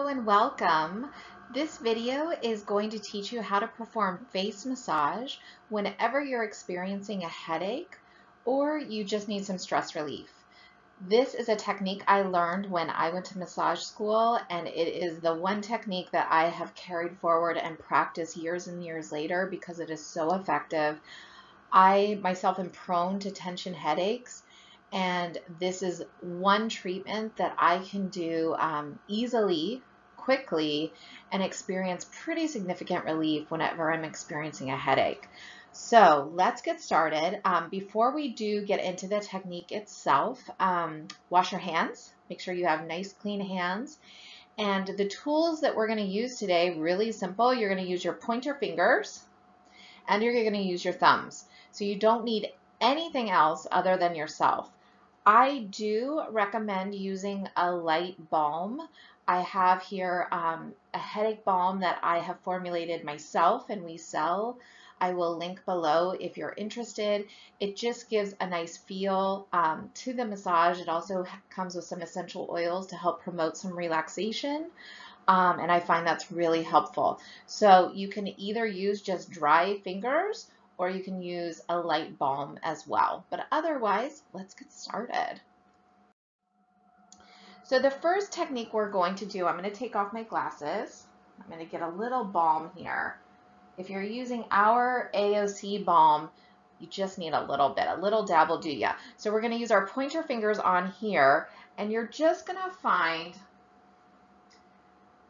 Hello and welcome. This video is going to teach you how to perform face massage whenever you're experiencing a headache or you just need some stress relief. This is a technique I learned when I went to massage school, and it is the one technique that I have carried forward and practiced years and years later because it is so effective. I myself am prone to tension headaches, and this is one treatment that I can do easily, quickly, and experience pretty significant relief whenever I'm experiencing a headache. So let's get started. Before we do get into the technique itself, wash your hands. Make sure you have nice, clean hands. And the tools that we're going to use today, really simple. You're going to use your pointer fingers and you're going to use your thumbs. So you don't need anything else other than yourself. I do recommend using a light balm. I have here a headache balm that I have formulated myself and we sell. I will link below if you're interested. It just gives a nice feel to the massage. It also comes with some essential oils to help promote some relaxation. And I find that's really helpful. So you can either use just dry fingers or you can use a light balm as well. But otherwise, let's get started. So the first technique we're going to do, I'm going to take off my glasses. I'm going to get a little balm here. If you're using our AOC balm, you just need a little bit, a little dab will do ya. So we're going to use our pointer fingers on here, and you're just going to find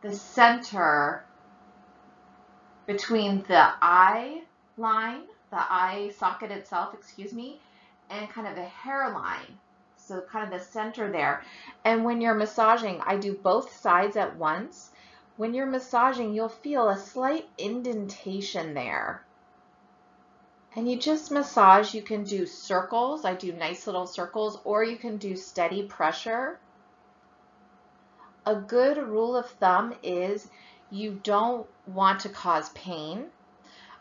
the center between the eye line, the eye socket itself, excuse me, and kind of the hairline. So kind of the center there. And when you're massaging, I do both sides at once. When you're massaging, you'll feel a slight indentation there. And you just massage. You can do circles. I do nice little circles, or you can do steady pressure. A good rule of thumb is you don't want to cause pain,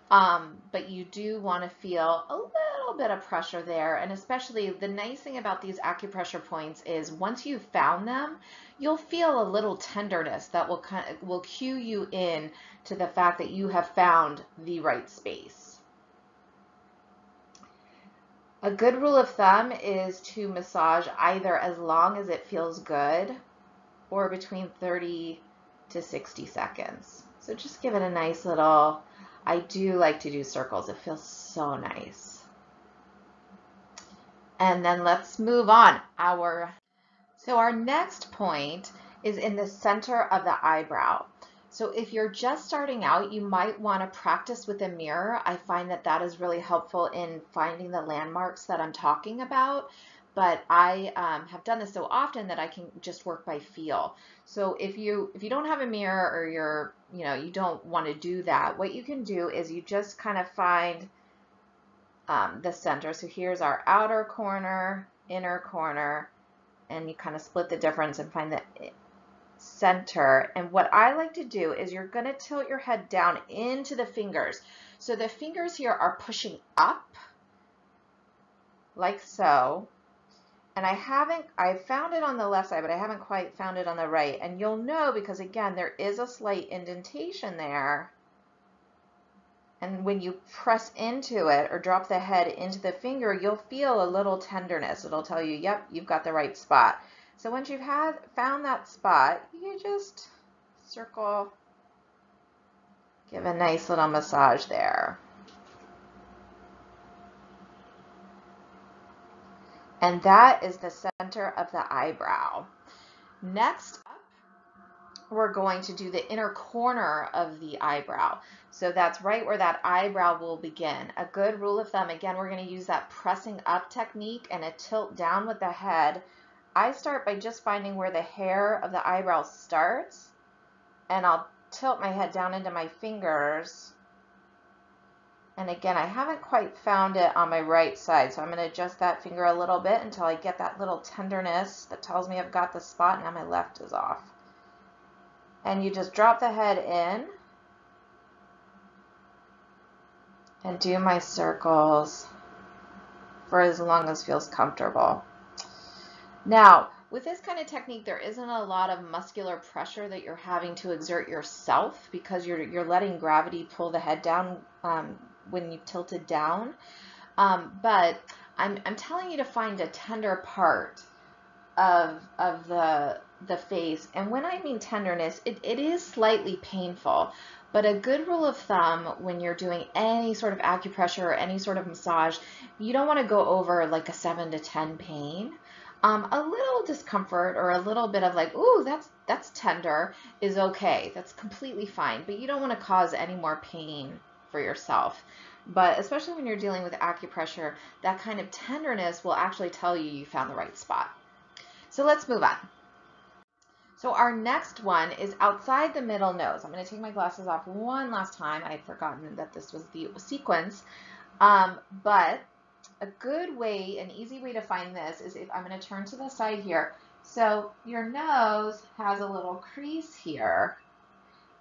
but you do want to feel a little bit of pressure there. And especially the nice thing about these acupressure points is once you've found them, you'll feel a little tenderness that will cue you in to the fact that you have found the right space. A good rule of thumb is to massage either as long as it feels good or between 30 to 60 seconds. So just give it a nice little, I do like to do circles. It feels so nice. And then let's move on. So our next point is in the center of the eyebrow. So if you're just starting out, you might want to practice with a mirror. I find that that is really helpful in finding the landmarks that I'm talking about. But I have done this so often that I can just work by feel. So if you don't have a mirror, or you don't want to do that, what you can do is you just kind of find the center. So here's our outer corner, inner corner, and you kind of split the difference and find the center. And what I like to do is you're going to tilt your head down into the fingers. So the fingers here are pushing up like so. And I found it on the left side, but I haven't quite found it on the right. And you'll know because, again, there is a slight indentation there. And when you press into it or drop the head into the finger, you'll feel a little tenderness. It'll tell you, yep, you've got the right spot. So once you've found that spot, you just circle, give a nice little massage there. And that is the center of the eyebrow. Next up, we're going to do the inner corner of the eyebrow. So that's right where that eyebrow will begin. A good rule of thumb, again, we're going to use that pressing up technique and a tilt down with the head. I start by just finding where the hair of the eyebrow starts, and I'll tilt my head down into my fingers. And again, I haven't quite found it on my right side, so I'm going to adjust that finger a little bit until I get that little tenderness that tells me I've got the spot. Now my left is off. And you just drop the head in and do my circles for as long as feels comfortable. Now, With this kind of technique, there isn't a lot of muscular pressure that you're having to exert yourself because you're letting gravity pull the head down when you tilt it down. But I'm telling you to find a tender part of the face. And when I mean tenderness, it is slightly painful. But a good rule of thumb when you're doing any sort of acupressure or any sort of massage, you don't want to go over like a 7 to 10 pain. A little discomfort or a little bit of like, ooh, that's tender is okay. That's completely fine. But you don't want to cause any more pain for yourself. But especially when you're dealing with acupressure, that kind of tenderness will actually tell you found the right spot. So let's move on. So our next one is outside the middle nose. I'm going to take my glasses off one last time. I had forgotten that this was the sequence. But a good way, an easy way to find this is if I'm going to turn to the side here. So your nose has a little crease here.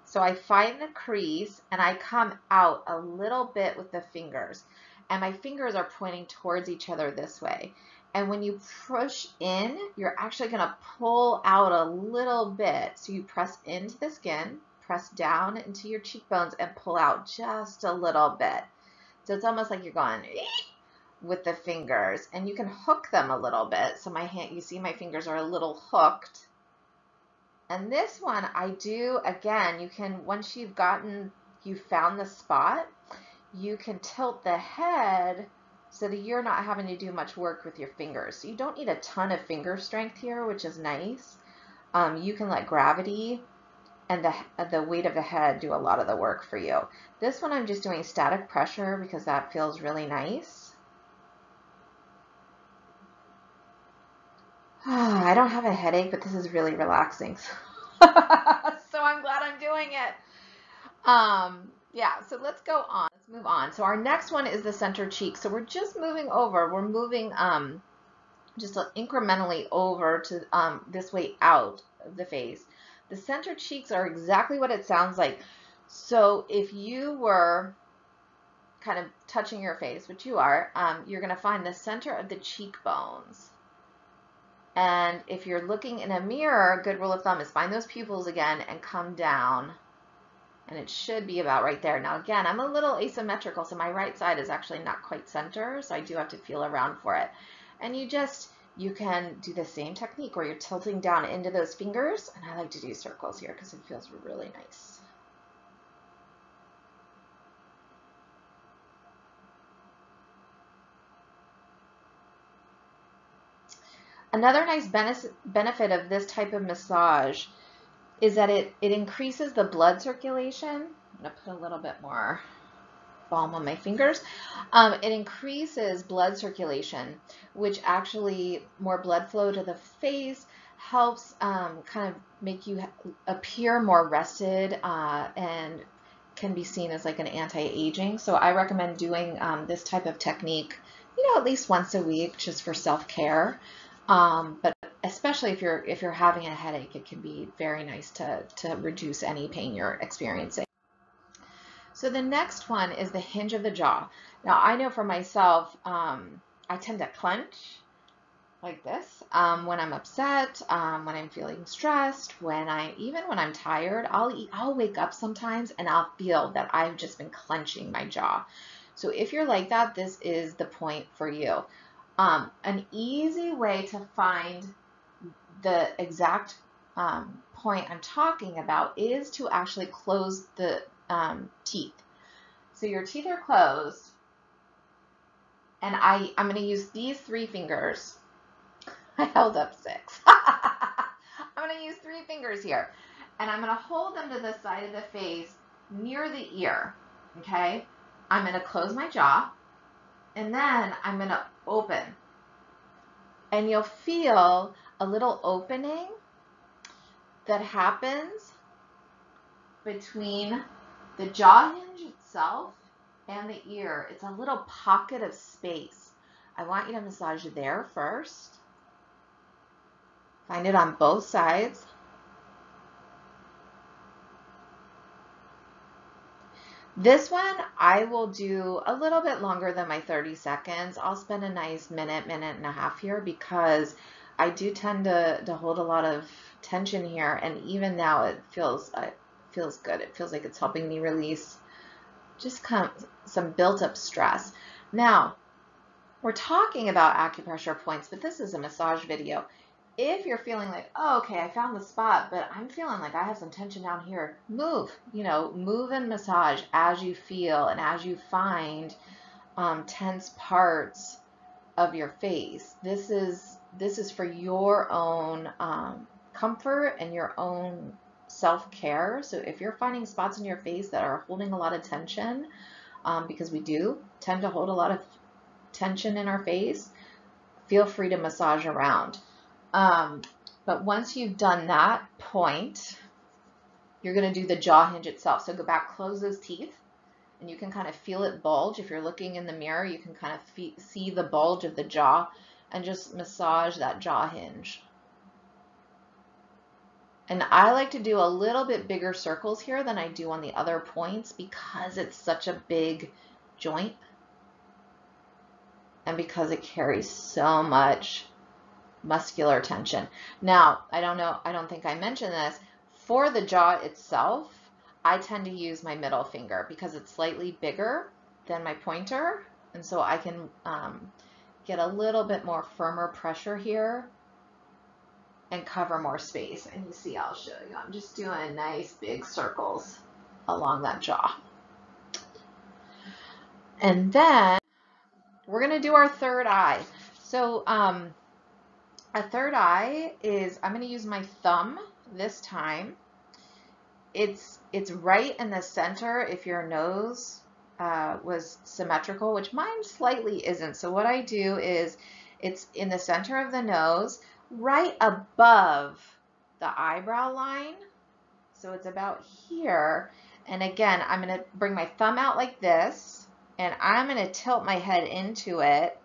So I find the crease and I come out a little bit with the fingers. And my fingers are pointing towards each other this way. And when you push in, you're actually going to pull out a little bit. So you press into the skin, press down into your cheekbones, and pull out just a little bit. So it's almost like you're going with the fingers. And you can hook them a little bit. So my hand, you see my fingers are a little hooked. And this one I do, again, you can, once you found the spot, you can tilt the head so that you're not having to do much work with your fingers. So you don't need a ton of finger strength here, which is nice. You can let gravity and the weight of the head do a lot of the work for you. This one I'm just doing static pressure because that feels really nice. I don't have a headache, but this is really relaxing. So I'm glad I'm doing it. Yeah, so let's go on. Let's move on. So our next one is the center cheek. So we're just moving over. We're moving just incrementally over to this way out of the face. The center cheeks are exactly what it sounds like. So if you were kind of touching your face, which you are, you're going to find the center of the cheekbones. And if you're looking in a mirror, a good rule of thumb is find those pupils again and come down. And it should be about right there. Now again, I'm a little asymmetrical, so my right side is actually not quite center, so I do have to feel around for it. And you can do the same technique where you're tilting down into those fingers, and I like to do circles here because it feels really nice. Another nice benefit of this type of massage is that it increases the blood circulation. I'm going to put a little bit more balm on my fingers. It increases blood circulation, which actually more blood flow to the face helps kind of make you appear more rested and can be seen as like an anti-aging. So I recommend doing this type of technique, at least once a week just for self-care. But especially if you're having a headache, it can be very nice to reduce any pain you're experiencing. So the next one is the hinge of the jaw. Now I know for myself, I tend to clench like this when I'm upset, when I'm feeling stressed, even when I'm tired. I'll wake up sometimes and I'll feel that I've just been clenching my jaw. So if you're like that, this is the point for you. An easy way to find the exact point I'm talking about is to actually close the teeth. So your teeth are closed, and I'm going to use these 3 fingers. I held up 6. I'm going to use 3 fingers here, and I'm going to hold them to the side of the face near the ear, okay? I'm going to close my jaw, and then I'm going to open. And you'll feel a little opening that happens between the jaw hinge itself and the ear. It's a little pocket of space. I want you to massage there first. Find it on both sides. This one, I will do a little bit longer than my 30 seconds. I'll spend a nice minute and a half here because I do tend to hold a lot of tension here, and even now it feels good. It feels like it's helping me release just kind of some built-up stress. Now, we're talking about acupressure points, but this is a massage video. If you're feeling like, oh, okay, I found the spot, but I'm feeling like I have some tension down here, move, move and massage as you feel and as you find tense parts of your face. This is for your own comfort and your own self-care. So if you're finding spots in your face that are holding a lot of tension, because we do tend to hold a lot of tension in our face, feel free to massage around. But once you've done that point, you're going to do the jaw hinge itself. So go back, close those teeth, and you can kind of feel it bulge. If you're looking in the mirror, you can kind of see the bulge of the jaw, and just massage that jaw hinge. And I like to do a little bit bigger circles here than I do on the other points because it's such a big joint and because it carries so much muscular tension. Now, I don't think I mentioned this. For the jaw itself, I tend to use my middle finger because it's slightly bigger than my pointer, and so I can get a little bit more firmer pressure here and cover more space. And you see, I'll show you. I'm just doing nice big circles along that jaw. And then we're going to do our third eye. So a third eye is, I'm going to use my thumb this time. It's right in the center if your nose was symmetrical, which mine slightly isn't. So what I do is it's in the center of the nose, right above the eyebrow line. So it's about here. And again, I'm going to bring my thumb out like this, and I'm going to tilt my head into it.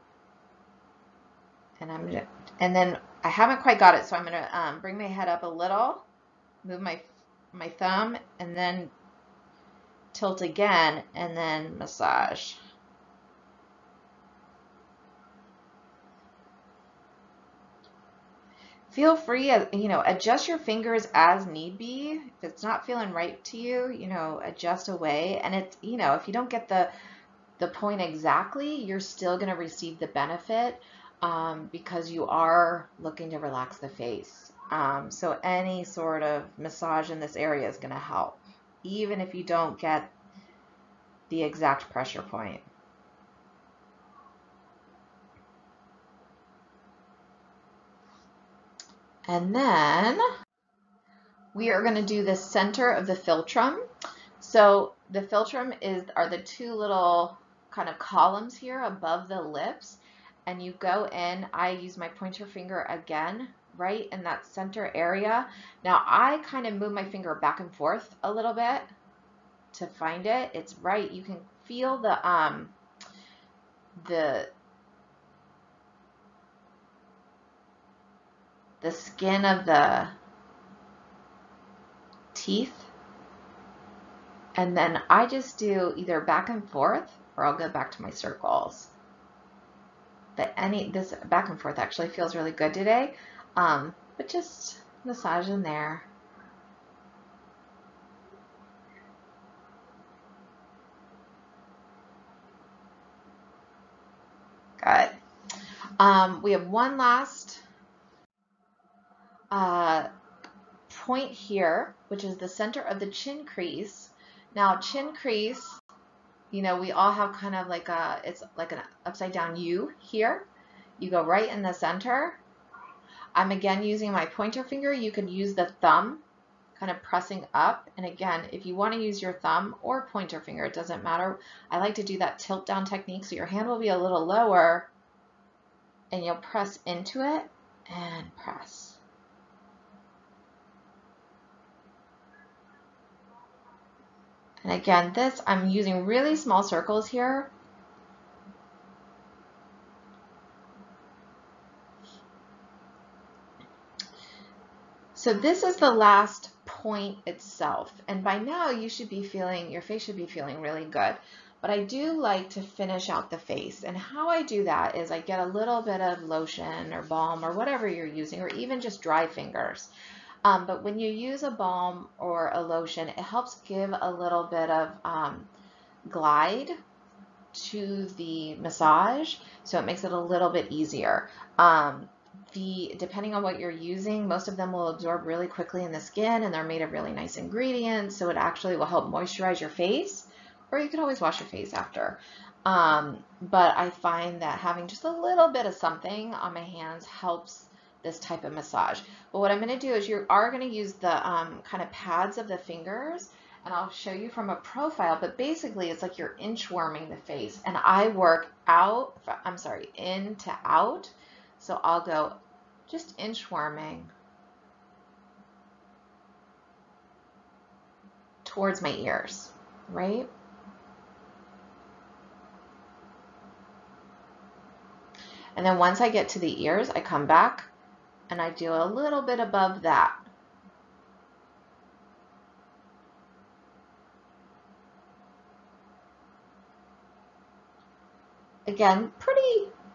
And then I haven't quite got it, so I'm going to bring my head up a little, move my thumb, and then tilt again, and then massage. Feel free, adjust your fingers as need be. If it's not feeling right to you, adjust away. And it's, if you don't get the point exactly, you're still going to receive the benefit because you are looking to relax the face. So any sort of massage in this area is going to help, even if you don't get the exact pressure point. And then we are going to do the center of the philtrum. So the philtrum are the two little kind of columns here above the lips, and you go in. I use my pointer finger again right in that center area. Now I kind of move my finger back and forth a little bit to find it. It's right. You can feel the skin of the teeth, and then I just do either back and forth, or I'll go back to my circles. But this back and forth actually feels really good today, but just massage in there. Good. We have one last point here, which is the center of the chin crease. Now, chin crease, we all have kind of like it's like an upside down U here. You go right in the center. I'm again using my pointer finger. You could use the thumb, kind of pressing up. And again, if you want to use your thumb or pointer finger, it doesn't matter. I like to do that tilt down technique, so your hand will be a little lower, and you'll press into it and press. And again, I'm using really small circles here. So this is the last point itself. And by now your face should be feeling really good. But I do like to finish out the face. And how I do that is I get a little bit of lotion or balm or whatever you're using, or even just dry fingers. But when you use a balm or a lotion, it helps give a little bit of glide to the massage, so it makes it a little bit easier. Depending on what you're using, most of them will absorb really quickly in the skin, and they're made of really nice ingredients, so it actually will help moisturize your face, or you can always wash your face after. But I find that having just a little bit of something on my hands helps this type of massage. But what I'm going to do is you are going to use the kind of pads of the fingers, and I'll show you from a profile, but basically it's like you're inchworming the face, and I work in to out. So I'll go just inchworming towards my ears, right? And then once I get to the ears, I come back and I do a little bit above that. Again, pretty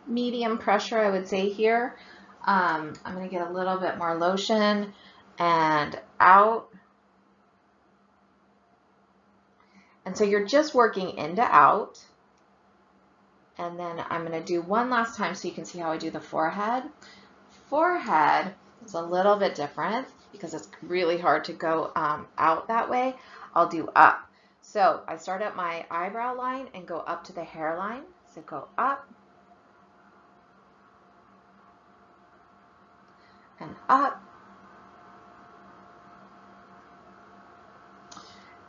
medium pressure, I would say here. I'm going to get a little bit more lotion and out. And so you're just working in to out. And then I'm going to do one last time so you can see how I do the forehead. Forehead is a little bit different because it's really hard to go out that way. I'll do up. So I start at my eyebrow line and go up to the hairline. So go up and up.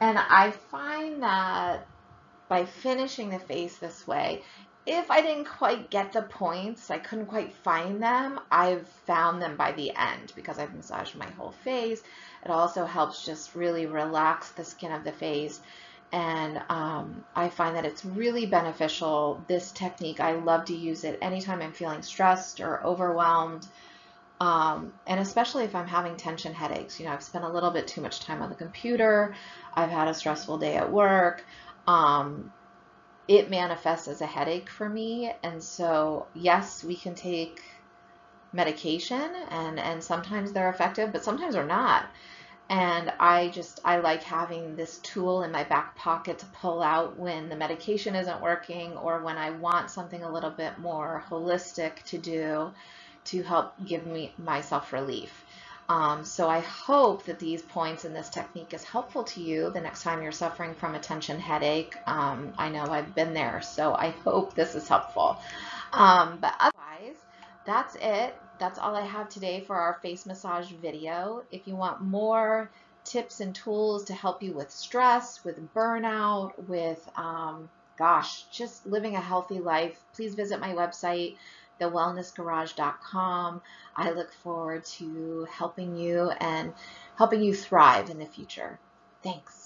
And I find that by finishing the face this way, if I didn't quite get the points, I couldn't quite find them, I've found them by the end because I've massaged my whole face. It also helps just really relax the skin of the face. And I find that it's really beneficial. This technique, I love to use it anytime I'm feeling stressed or overwhelmed. And especially if I'm having tension headaches. You know, I've spent a little bit too much time on the computer. I've had a stressful day at work. It manifests as a headache for me. And so, yes, we can take medication and sometimes they're effective, but sometimes they're not. And I like having this tool in my back pocket to pull out when the medication isn't working or when I want something a little bit more holistic to do to help give myself relief. So I hope that these points in this technique is helpful to you the next time you're suffering from a tension headache. I know I've been there, so I hope this is helpful. But otherwise, that's it. That's all I have today for our face massage video. If you want more tips and tools to help you with stress, with burnout, with, just living a healthy life, please visit my website, thewellnessgarage.com. I look forward to helping you and helping you thrive in the future. Thanks.